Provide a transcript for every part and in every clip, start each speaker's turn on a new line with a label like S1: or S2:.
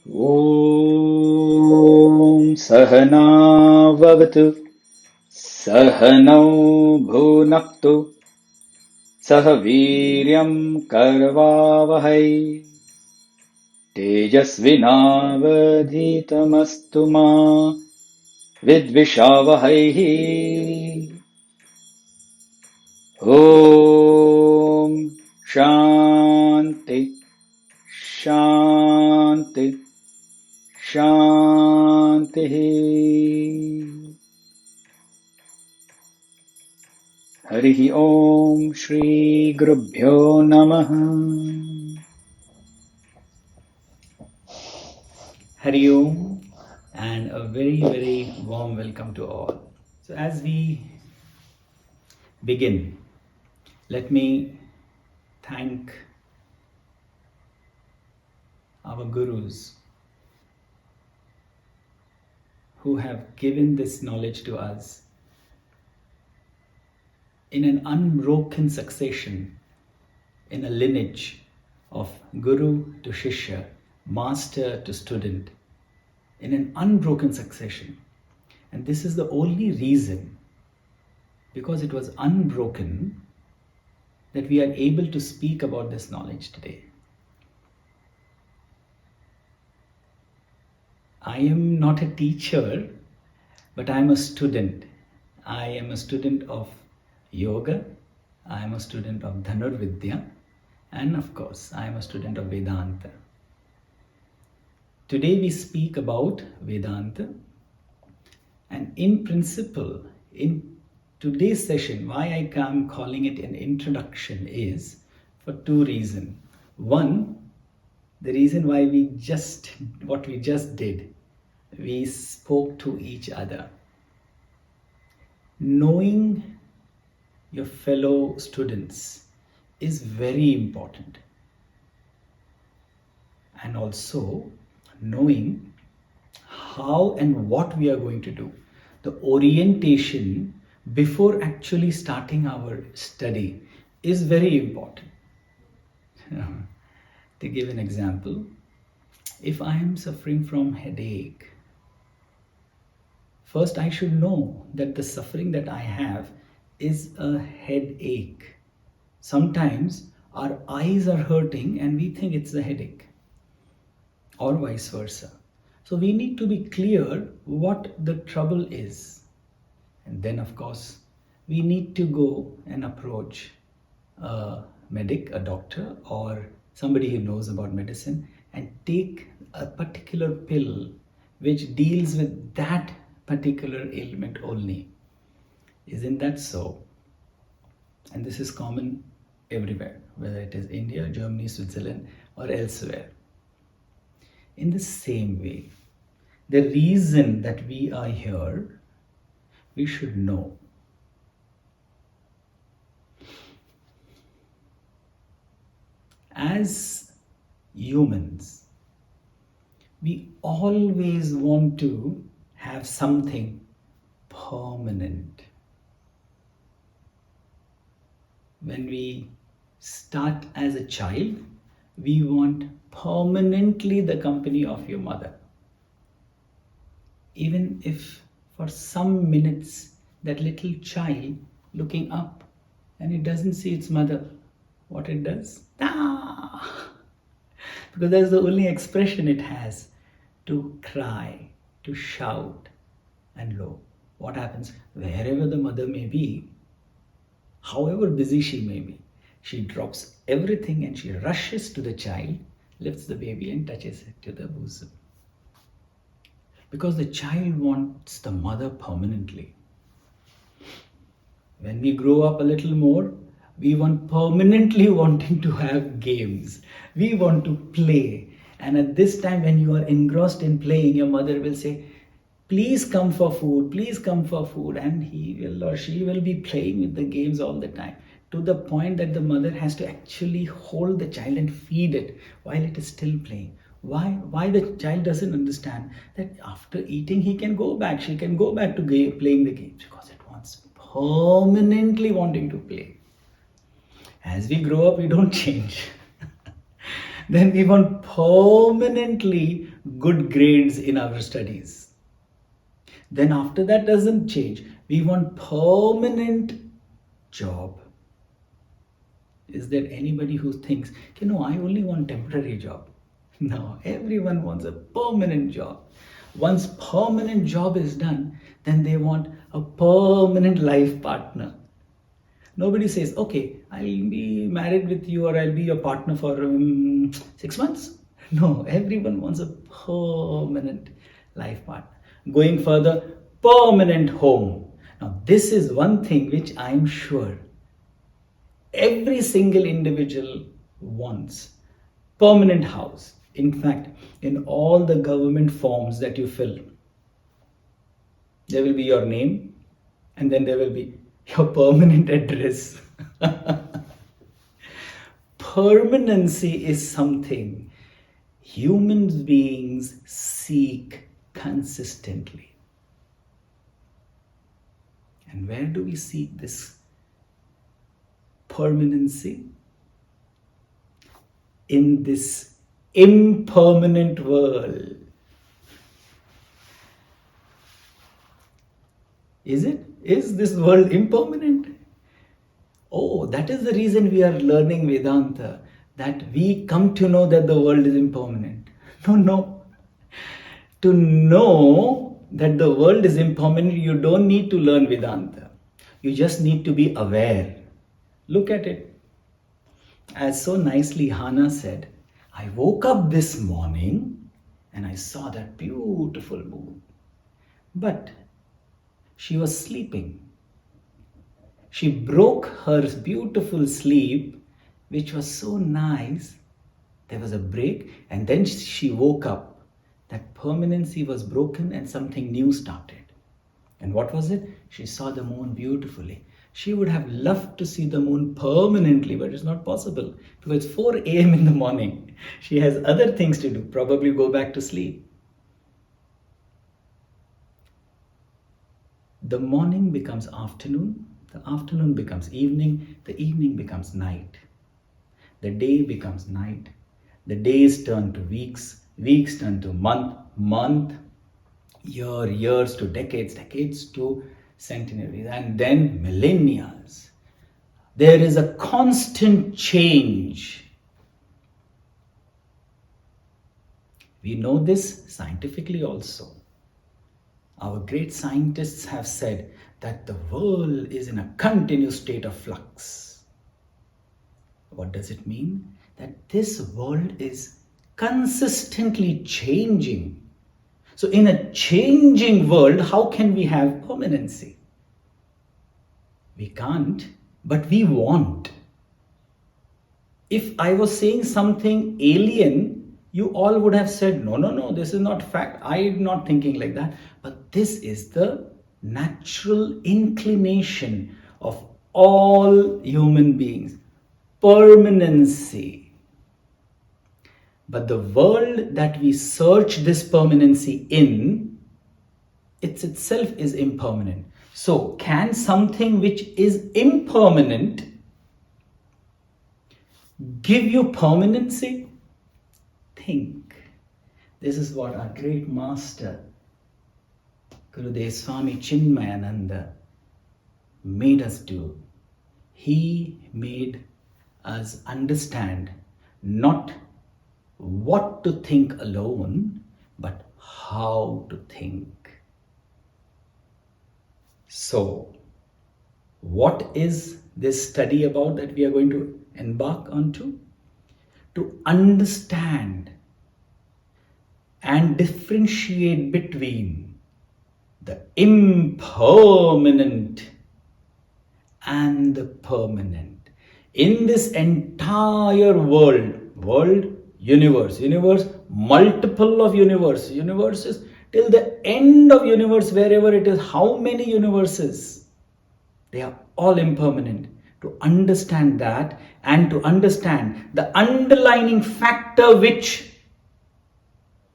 S1: ॐ सहनाववतु सहनौ भुनक्तु सह वीर्यं करवावहै तेजस्विनावधीतमस्तु मा विद्विषावहैः ॐ शान्ति शान्ति शान्तिः। हरिः ॐ श्री गुरुभ्यो नमः।
S2: Hari Om, and a very, very warm welcome to all. So, as we begin, let me thank our Gurus who have given this knowledge to us in an unbroken succession, in a lineage of Guru to Shishya, Master to student, in an unbroken succession. And this is the only reason, because it was unbroken, that we are able to speak about this knowledge today. I am not a teacher, but I am a student. I am a student of yoga, I am a student of Dhanurvidya, and of course, I am a student of Vedanta. Today we speak about Vedanta, and in principle, in today's session, why I am calling it an introduction is for two reasons. One, the reason why what we just did, we spoke to each other. Knowing your fellow students is very important. And also knowing how and what we are going to do. The orientation before actually starting our study is very important. To give an example, if I am suffering from headache, first I should know that the suffering that I have is a headache. Sometimes our eyes are hurting and we think it's a headache, or vice versa. So we need to be clear what the trouble is. And then of course, we need to go and approach a medic, a doctor, or somebody who knows about medicine and take a particular pill which deals with that particular ailment only. Isn't that so? And this is common everywhere, whether it is India, Germany, Switzerland, or elsewhere. In the same way, the reason that we are here, we should know. As humans, we always want to have something permanent. When we start as a child, we want permanently the company of your mother. Even if for some minutes that little child looking up and it doesn't see its mother, what it does? Ah! Because that's the only expression it has, to cry, to shout. And lo, what happens? Wherever the mother may be, however busy she may be, she drops everything and she rushes to the child, lifts the baby and touches it to the bosom. Because the child wants the mother permanently. When we grow up a little more, we want permanently wanting to have games. We want to play. And at this time when you are engrossed in playing, your mother will say, please come for food, please come for food. And he will or she will be playing with the games all the time, to the point that the mother has to actually hold the child and feed it while it is still playing. Why the child doesn't understand that after eating he can go back, she can go back to playing the games, because it wants permanently wanting to play. As we grow up, we don't change. Then we want permanently good grades in our studies. Then after that doesn't change. We want permanent job. Is there anybody who thinks, I only want temporary job? No, everyone wants a permanent job. Once permanent job is done, then they want a permanent life partner. Nobody says, okay, I'll be married with you or I'll be your partner for 6 months. No, everyone wants a permanent life partner. Going further, permanent home. Now, this is one thing which I'm sure every single individual wants. Permanent house. In fact, in all the government forms that you fill, there will be your name and then there will be your permanent address. Permanency is something human beings seek consistently. And where do we seek this permanency? In this impermanent world. Is it? Is this world impermanent? Oh, that is the reason we are learning Vedanta, that we come to know that the world is impermanent. No. To know that the world is impermanent, you don't need to learn Vedanta. You just need to be aware. Look at it. As so nicely Hana said, I woke up this morning and I saw that beautiful moon. But she was sleeping. She broke her beautiful sleep, which was so nice. There was a break, and then she woke up. That permanency was broken and something new started. And what was it? She saw the moon beautifully. She would have loved to see the moon permanently, but it's not possible because it's 4 a.m. in the morning. She has other things to do, probably go back to sleep. The morning becomes afternoon, the afternoon becomes evening, the evening becomes night. The day becomes night, the days turn to weeks, weeks turn to month, year, years to decades, decades to centenaries, and then millennia. There is a constant change. We know this scientifically also. Our great scientists have said that the world is in a continuous state of flux. What does it mean? That this world is consistently changing. So in a changing world, how can we have permanency? We can't, but we want. If I was saying something alien, you all would have said, no, this is not fact. I'm not thinking like that. But this is the natural inclination of all human beings. Permanency. But the world that we search this permanency in, it itself is impermanent. So, can something which is impermanent give you permanency? Think. This is what our great master, Gurudev Swami Chinmayananda, made us do. He made us understand not what to think alone, but how to think. So, what is this study about that we are going to embark onto? To understand and differentiate between the impermanent and the permanent. In this entire universe, multiple of universes, till the end of universe, wherever it is, how many universes? They are all impermanent. To understand that and to understand the underlying factor which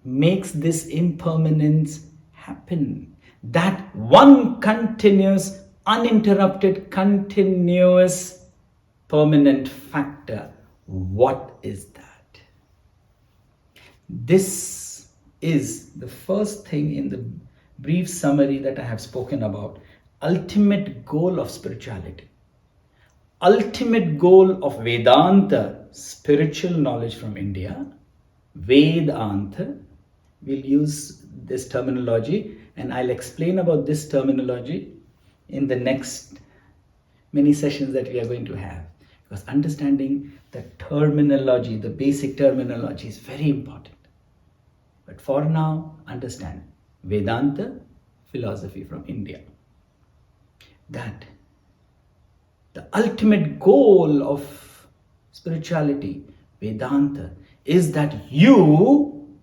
S2: makes this impermanence happen. That one continuous, uninterrupted, continuous, permanent factor. What is that? This is the first thing in the brief summary that I have spoken about. Ultimate goal of spirituality. Ultimate goal of Vedanta, spiritual knowledge from India. Vedanta. We'll use this terminology, and I'll explain about this terminology in the next many sessions that we are going to have. Because understanding the terminology, the basic terminology is very important. But for now, understand Vedanta, philosophy from India. That the ultimate goal of spirituality, Vedanta, is that you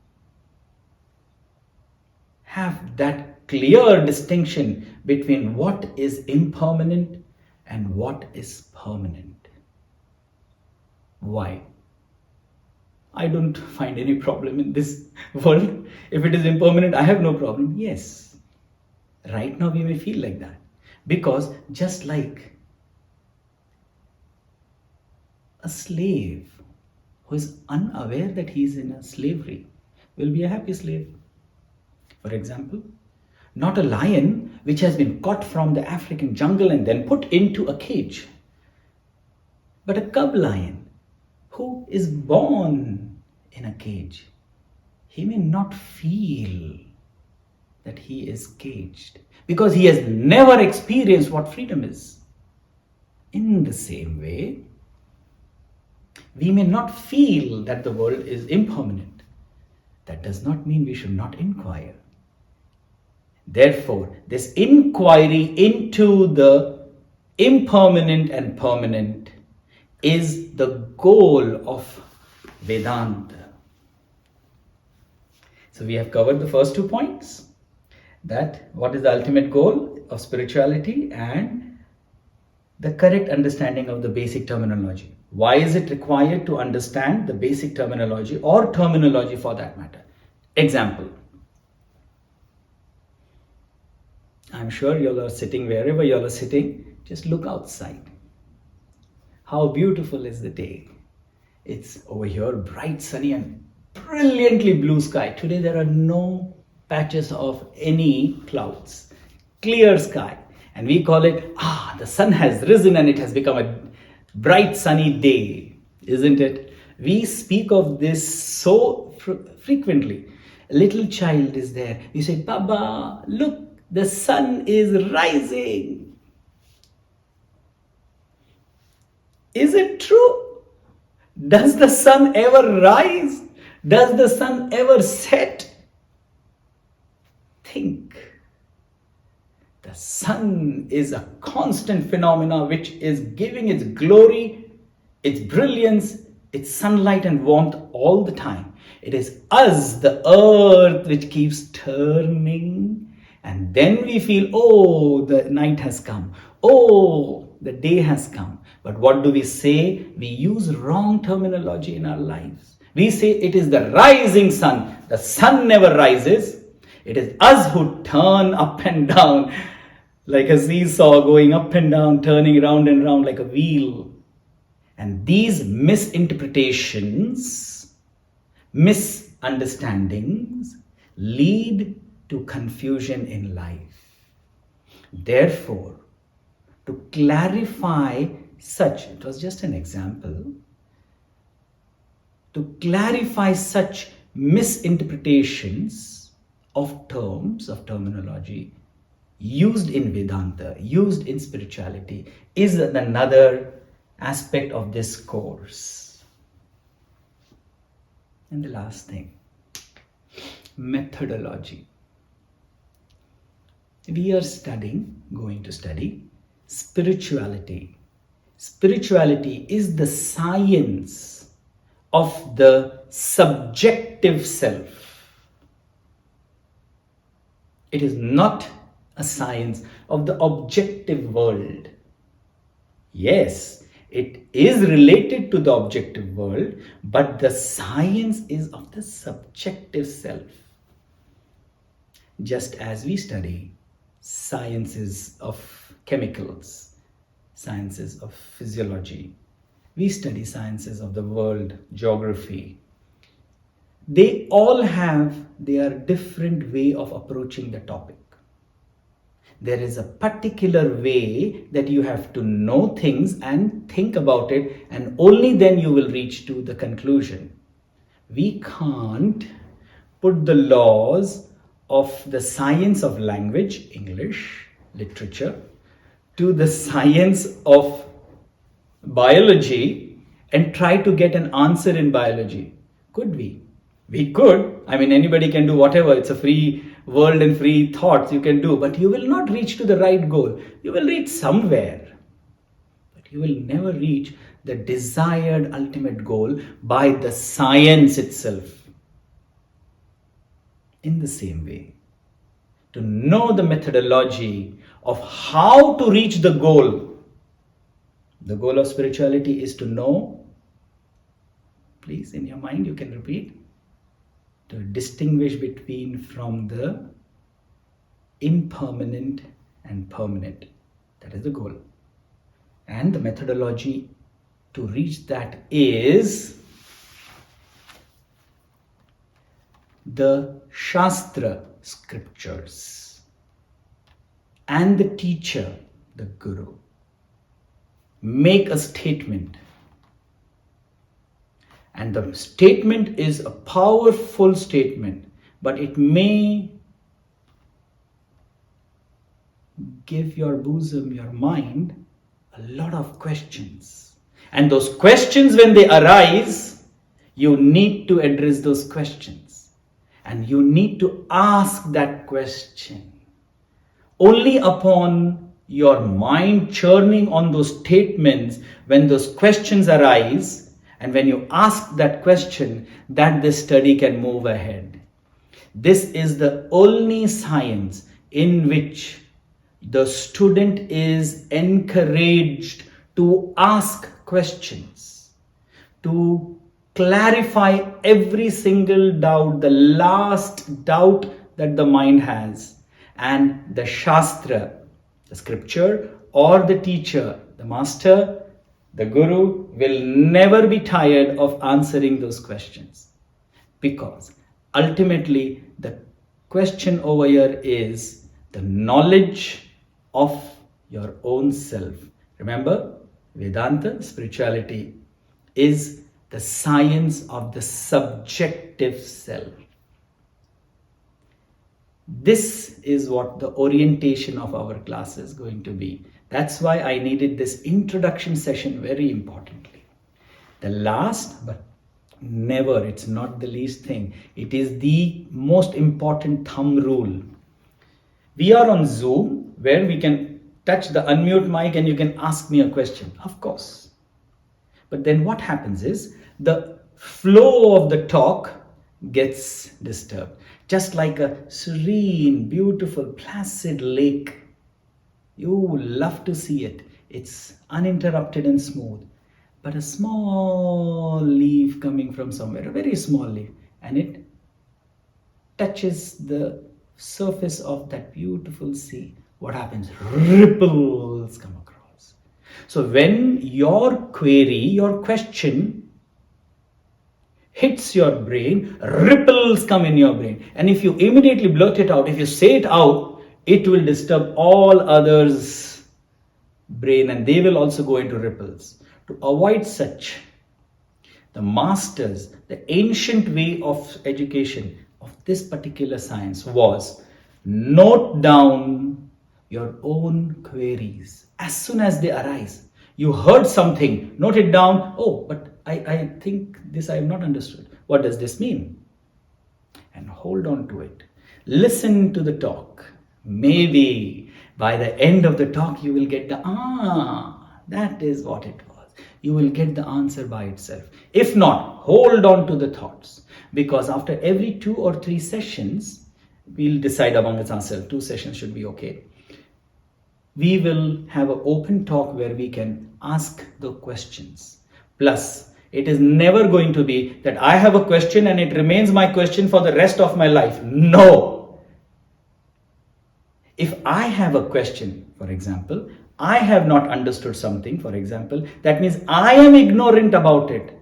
S2: have that clear distinction between what is impermanent and what is permanent. Why? I don't find any problem in this world. If it is impermanent, I have no problem. Yes, right now we may feel like that. Because just like a slave who is unaware that he is in a slavery will be a happy slave. For example, not a lion which has been caught from the African jungle and then put into a cage, but a cub lion who is born in a cage. He may not feel that he is caged because he has never experienced what freedom is. In the same way, we may not feel that the world is impermanent. That does not mean we should not inquire. Therefore, this inquiry into the impermanent and permanent is the goal of Vedanta. So we have covered the first 2 points. That what is the ultimate goal of spirituality and the correct understanding of the basic terminology. Why is it required to understand the basic terminology or terminology for that matter? Example. I'm sure you all are sitting wherever you all are sitting. Just look outside. How beautiful is the day. It's over here bright, sunny and brilliantly blue sky. Today there are no patches of any clouds. Clear sky. And we call it, the sun has risen and it has become a bright sunny day. Isn't it? We speak of this so frequently. A little child is there. We say, Baba, look, the sun is rising. Is it true? Does the sun ever rise? Does the sun ever set? Think. The sun is a constant phenomena which is giving its glory, its brilliance, its sunlight and warmth all the time. It is us, the earth, which keeps turning. And then we feel, oh, the night has come. Oh, the day has come. But what do we say? We use wrong terminology in our lives. We say it is the rising sun. The sun never rises. It is us who turn up and down like a seesaw, going up and down, turning round and round like a wheel. And these misinterpretations, misunderstandings lead to confusion in life. Therefore, to clarify such, it was just an example, to clarify such misinterpretations of terms, of terminology used in Vedanta, used in spirituality, is another aspect of this course. And the last thing, methodology. We are going to study spirituality. Spirituality is the science of the subjective self. It is not a science of the objective world. Yes, it is related to the objective world, but the science is of the subjective self. Just as we study sciences of chemicals, sciences of physiology, we study sciences of the world, geography, they all have their different way of approaching the topic. There is a particular way that you have to know things and think about it, and only then you will reach to the conclusion. We can't put the laws of the science of language, English, literature, to the science of biology and try to get an answer in biology. Could we? We could. I mean, anybody can do whatever. It's a free world and free thoughts you can do, but you will not reach to the right goal. You will reach somewhere, but you will never reach the desired ultimate goal by the science itself. In the same way, to know the methodology of how to reach the goal of spirituality is to know, please in your mind you can repeat, to distinguish between from the impermanent and permanent. That is the goal. And the methodology to reach that is the Shastra scriptures and the teacher, the Guru, make a statement. And the statement is a powerful statement, but it may give your bosom, your mind, a lot of questions. And those questions, when they arise, you need to address those questions. And you need to ask that question. Only upon your mind churning on those statements, when those questions arise, and when you ask that question, that this study can move ahead. This is the only science in which the student is encouraged to ask questions, to clarify every single doubt, the last doubt that the mind has. And the Shastra, the scripture, or the teacher, the master, the Guru, will never be tired of answering those questions. Because ultimately, the question over here is the knowledge of your own self. Remember, Vedanta-Spirituality is the science of the subjective self. This is what the orientation of our class is going to be. That's why I needed this introduction session very importantly. The last, but never, it's not the least thing. It is the most important thumb rule. We are on Zoom where we can touch the unmute mic and you can ask me a question. Of course. But then what happens is the flow of the talk gets disturbed. Just like a serene, beautiful, placid lake. You love to see it. It's uninterrupted and smooth. But a small leaf coming from somewhere, a very small leaf, and it touches the surface of that beautiful sea. What happens? Ripples come across. So when your query, your question hits your brain, ripples come in your brain. And if you immediately blurt it out, if you say it out, it will disturb all others' brain and they will also go into ripples. To avoid such, the masters, the ancient way of education of this particular science was note down your own queries as soon as they arise. You heard something, note it down. Oh, but I think this I have not understood. What does this mean? And hold on to it. Listen to the talk. Maybe by the end of the talk you will get that is what it was. You will get the answer by itself. If not, hold on to the thoughts. Because after every 2 or 3 sessions, we'll decide among ourselves, 2 sessions should be okay. We will have an open talk where we can ask the questions. Plus, it is never going to be that I have a question and it remains my question for the rest of my life. No. If I have a question, for example, I have not understood something, for example, that means I am ignorant about it.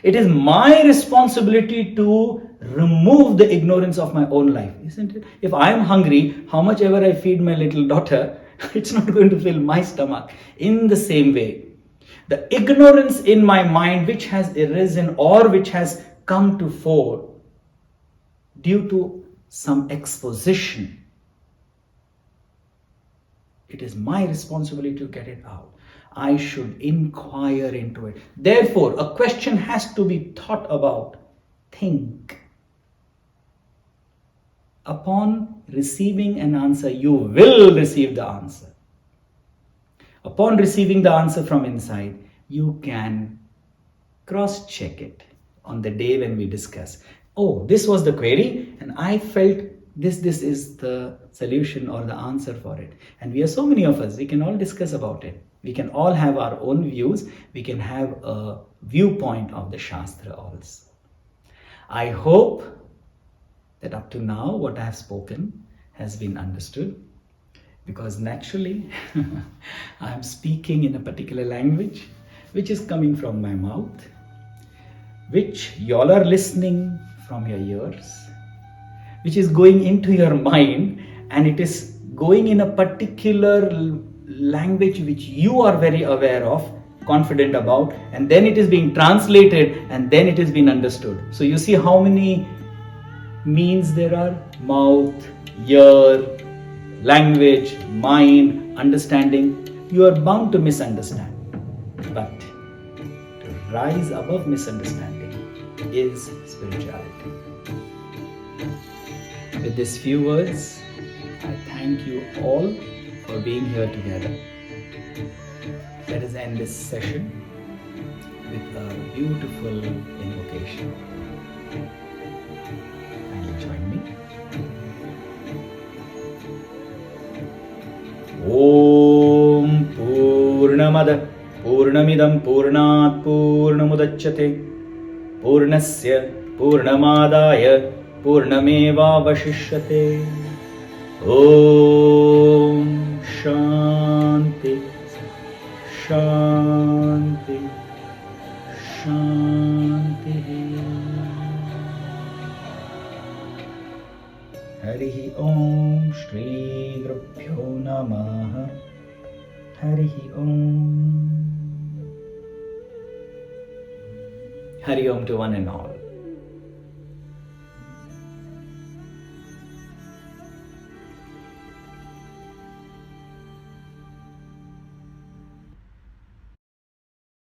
S2: It is my responsibility to remove the ignorance of my own life, isn't it? If I am hungry, how much ever I feed my little daughter, it's not going to fill my stomach. In the same way, the ignorance in my mind which has arisen or which has come to fore due to some exposition, it is my responsibility to get it out. I should inquire into it. Therefore, a question has to be thought about. Think. Upon receiving an answer, you will receive the answer. Upon receiving the answer from inside, you can cross-check it on the day when we discuss. Oh, this was the query, and I felt this is the solution or the answer for it. And we are so many of us, we can all discuss about it. We can all have our own views. We can have a viewpoint of the Shastra also. I hope that up to now what I have spoken has been understood, because naturally I am speaking in a particular language which is coming from my mouth, which y'all are listening from your ears, which is going into your mind, and it is going in a particular language which you are very aware of, confident about, and then it is being translated and then it is being understood. So you see how many means there are: mouth, ear, language, mind, understanding. You are bound to misunderstand, but to rise above misunderstanding is spirituality. With these few words, I thank you all for being here together. Let us end this session with a beautiful invocation. And you join me. Om Purnamada Purnamidam Purnat Purnamudachyate Purnasya Purnamadaya Purnameva Vashishyate. Om Shanti Shanti Shanti. Harihi Om Shri Gurubhyo Namaha. Harihi Om. Hari Om to one and all.